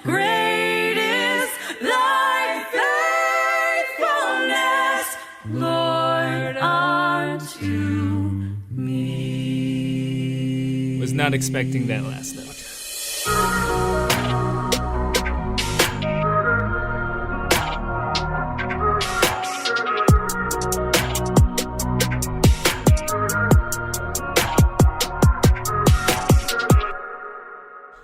Great is thy faithfulness, Lord, unto me. Was not expecting that last note.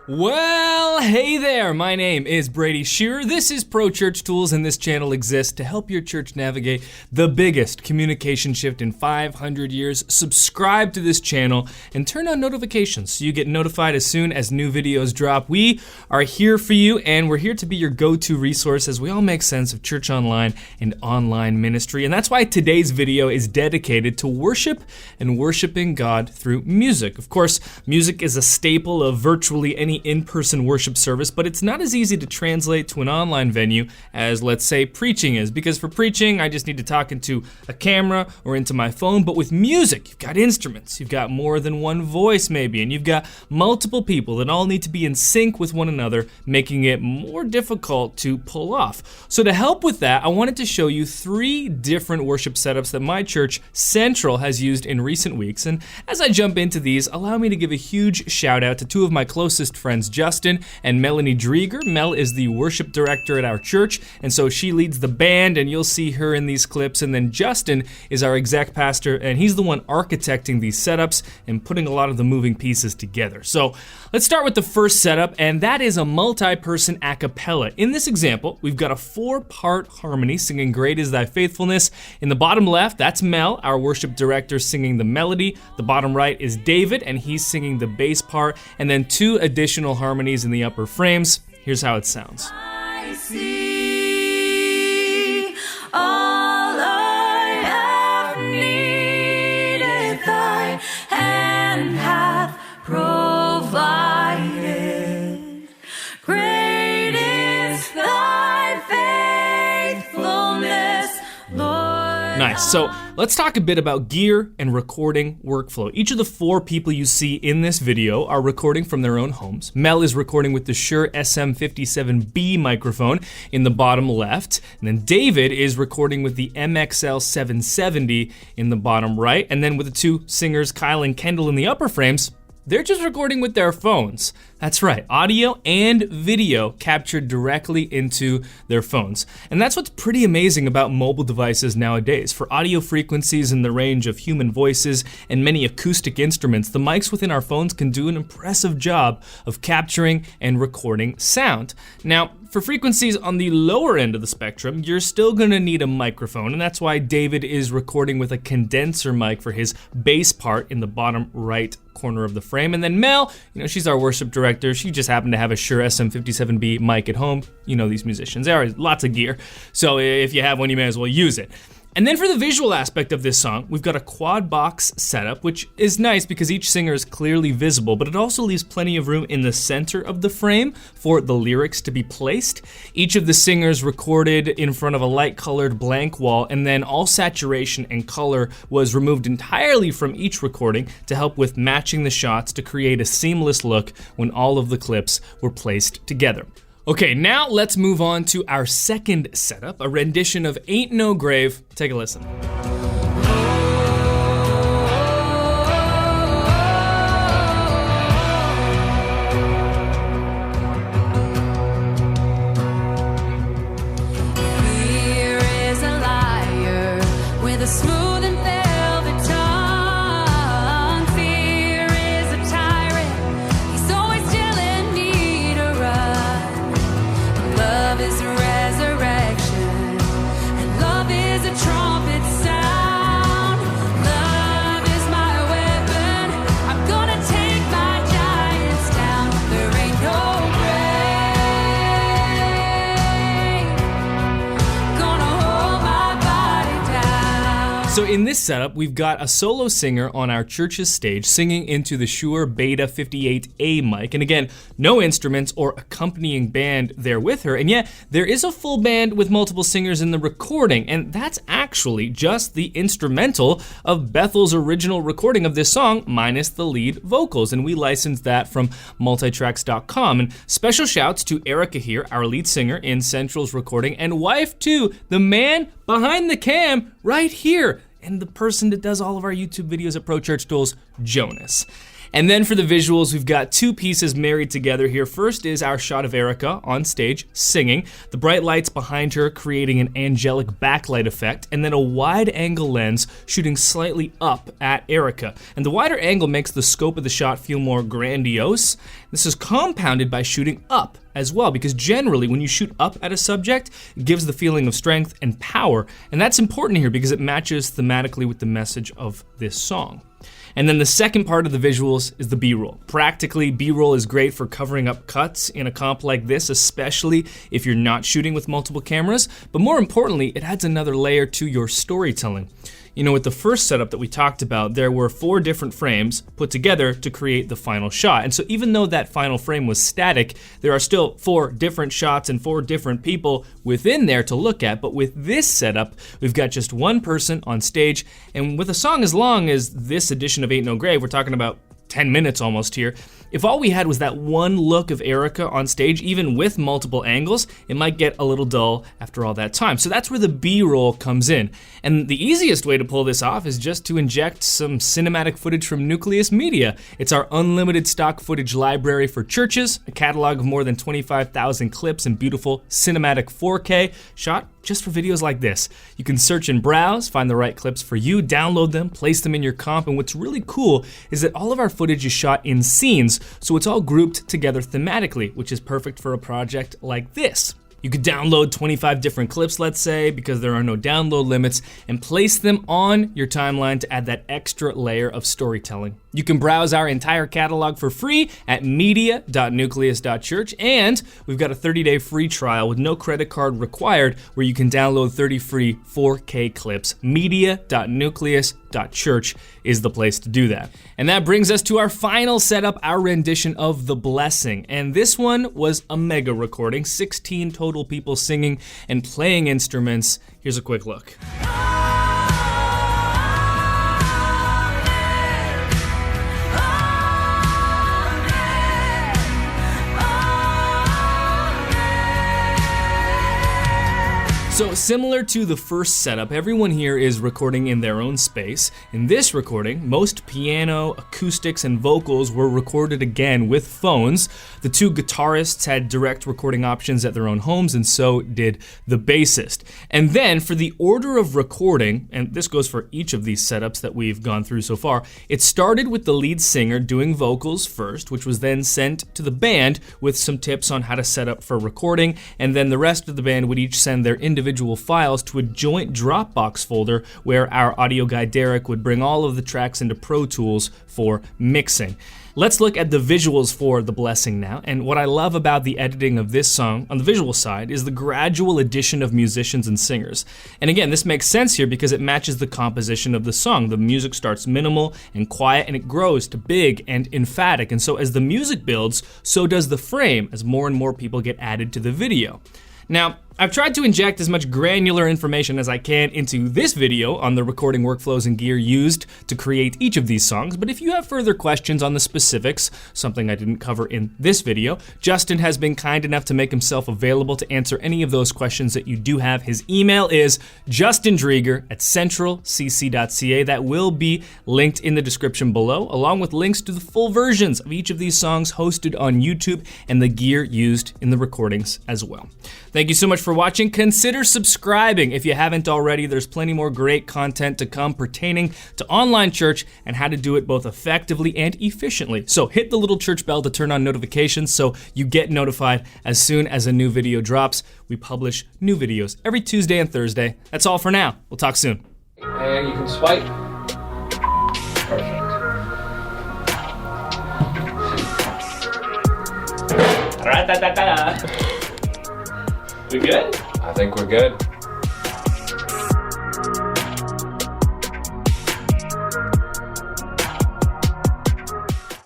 Well, hey there, my name is Brady Shearer. This is Pro Church Tools, and this channel exists to help your church navigate the biggest communication shift in 500 years. Subscribe to this channel and turn on notifications so you get notified as soon as new videos drop. We are here for you, and we're here to be your go-to resource as we all make sense of church online and online ministry. And that's why today's video is dedicated to worship and worshiping God through music. Of course, music is a staple of virtually any in-person worship service, but it's not as easy to translate to an online venue as, let's say, preaching is, because for preaching, I just need to talk into a camera or into my phone, but with music, you've got instruments, you've got more than one voice maybe, and you've got multiple people that all need to be in sync with one another, making it more difficult to pull off. So to help with that, I wanted to show you 3 different worship setups that my church, Central, has used in recent weeks, and as I jump into these, allow me to give a huge shout out to 2 of my closest friends, Justin and Melanie Drieger. Mel is the worship director at our church, and so she leads the band, and you'll see her in these clips. And then Justin is our exec pastor, and he's the one architecting these setups and putting a lot of the moving pieces together. So let's start with the first setup, and that is a multi-person a cappella. In this example, we've got a 4-part harmony singing Great Is Thy Faithfulness. In the bottom left, that's Mel, our worship director, singing the melody. The bottom right is David, and he's singing the bass part, and then 2 additional harmonies in the upper frames. Here's how it sounds. I see all I have needed, thy hand hath provided. Great is thy faithfulness, Lord. Nice. So let's talk a bit about gear and recording workflow. Each of the 4 people you see in this video are recording from their own homes. Mel is recording with the Shure SM57B microphone in the bottom left. And then David is recording with the MXL 770 in the bottom right. And then with the 2 singers, Kyle and Kendall, in the upper frames, they're just recording with their phones. That's right, audio and video captured directly into their phones. And that's what's pretty amazing about mobile devices nowadays. For audio frequencies in the range of human voices and many acoustic instruments, the mics within our phones can do an impressive job of capturing and recording sound. Now, for frequencies on the lower end of the spectrum, you're still gonna need a microphone, and that's why David is recording with a condenser mic for his bass part in the bottom right corner of the frame. And then Mel, she's our worship director. She just happened to have a Shure SM57B mic at home. You know these musicians, there are lots of gear. So if you have one, you may as well use it. And then for the visual aspect of this song, we've got a quad box setup, which is nice because each singer is clearly visible, but it also leaves plenty of room in the center of the frame for the lyrics to be placed. Each of the singers recorded in front of a light-colored blank wall, and then all saturation and color was removed entirely from each recording to help with matching the shots to create a seamless look when all of the clips were placed together. Okay, now let's move on to our second setup, a rendition of Ain't No Grave. Take a listen. Fear is a liar with a smooth and velvet tongue. Fear is a tyrant, he's always telling me to run. Love is resurrection, and love is a trumpet sound. So in this setup, we've got a solo singer on our church's stage singing into the Shure Beta 58A mic. And again, no instruments or accompanying band there with her. And yet, there is a full band with multiple singers in the recording. And that's actually just the instrumental of Bethel's original recording of this song, minus the lead vocals. And we licensed that from multitracks.com. And special shouts to Erica here, our lead singer in Central's recording, and wife to the man behind the cam right here, and the person that does all of our YouTube videos at Pro Church Tools, Jonas. And then for the visuals, we've got two pieces married together here. First is our shot of Erica on stage singing, the bright lights behind her creating an angelic backlight effect, and then a wide angle lens shooting slightly up at Erica. And the wider angle makes the scope of the shot feel more grandiose. This is compounded by shooting up as well, because generally when you shoot up at a subject, it gives the feeling of strength and power. And that's important here because it matches thematically with the message of this song. And then the second part of the visuals is the B-roll. Practically, B-roll is great for covering up cuts in a comp like this, especially if you're not shooting with multiple cameras. But more importantly, it adds another layer to your storytelling. You know, with the first setup that we talked about, there were 4 different frames put together to create the final shot. And so even though that final frame was static, there are still 4 different shots and 4 different people within there to look at. But with this setup, we've got just one person on stage. And with a song as long as this edition of Ain't No Grave, we're talking about 10 minutes almost here. If all we had was that one look of Erica on stage, even with multiple angles, it might get a little dull after all that time. So that's where the B-roll comes in. And the easiest way to pull this off is just to inject some cinematic footage from Nucleus Media. It's our unlimited stock footage library for churches, a catalog of more than 25,000 clips in beautiful cinematic 4K, shot just for videos like this. You can search and browse, find the right clips for you, download them, place them in your comp, and what's really cool is that all of our footage is shot in scenes, so it's all grouped together thematically, which is perfect for a project like this. You could download 25 different clips, let's say, because there are no download limits, and place them on your timeline to add that extra layer of storytelling. You can browse our entire catalog for free at media.nucleus.church, and we've got a 30-day free trial with no credit card required where you can download 30 free 4K clips. Media.nucleus.church is the place to do that. And that brings us to our final setup, our rendition of The Blessing. And this one was a mega recording, 16 total people singing and playing instruments. Here's a quick look. So similar to the first setup, everyone here is recording in their own space. In this recording, most piano, acoustics, and vocals were recorded again with phones. The 2 guitarists had direct recording options at their own homes, and so did the bassist. And then for the order of recording, and this goes for each of these setups that we've gone through so far, it started with the lead singer doing vocals first, which was then sent to the band with some tips on how to set up for recording, and then the rest of the band would each send their individual files to a joint Dropbox folder where our audio guy Derek would bring all of the tracks into Pro Tools for mixing. Let's look at the visuals for The Blessing now, and what I love about the editing of this song on the visual side is the gradual addition of musicians and singers. And again, this makes sense here because it matches the composition of the song. The music starts minimal and quiet, and it grows to big and emphatic, and so as the music builds, so does the frame as more and more people get added to the video. Now, I've tried to inject as much granular information as I can into this video on the recording workflows and gear used to create each of these songs, but if you have further questions on the specifics, something I didn't cover in this video, Justin has been kind enough to make himself available to answer any of those questions that you do have. His email is justindrieger@centralcc.ca. That will be linked in the description below, along with links to the full versions of each of these songs hosted on YouTube and the gear used in the recordings as well. Thank you so much for watching. Consider subscribing if you haven't already. There's plenty more great content to come pertaining to online church and how to do it both effectively and efficiently. So hit the little church bell to turn on notifications so you get notified as soon as a new video drops. We publish new videos every Tuesday and Thursday. That's all for now. We'll talk soon. And you can swipe. Perfect. We good? I think we're good.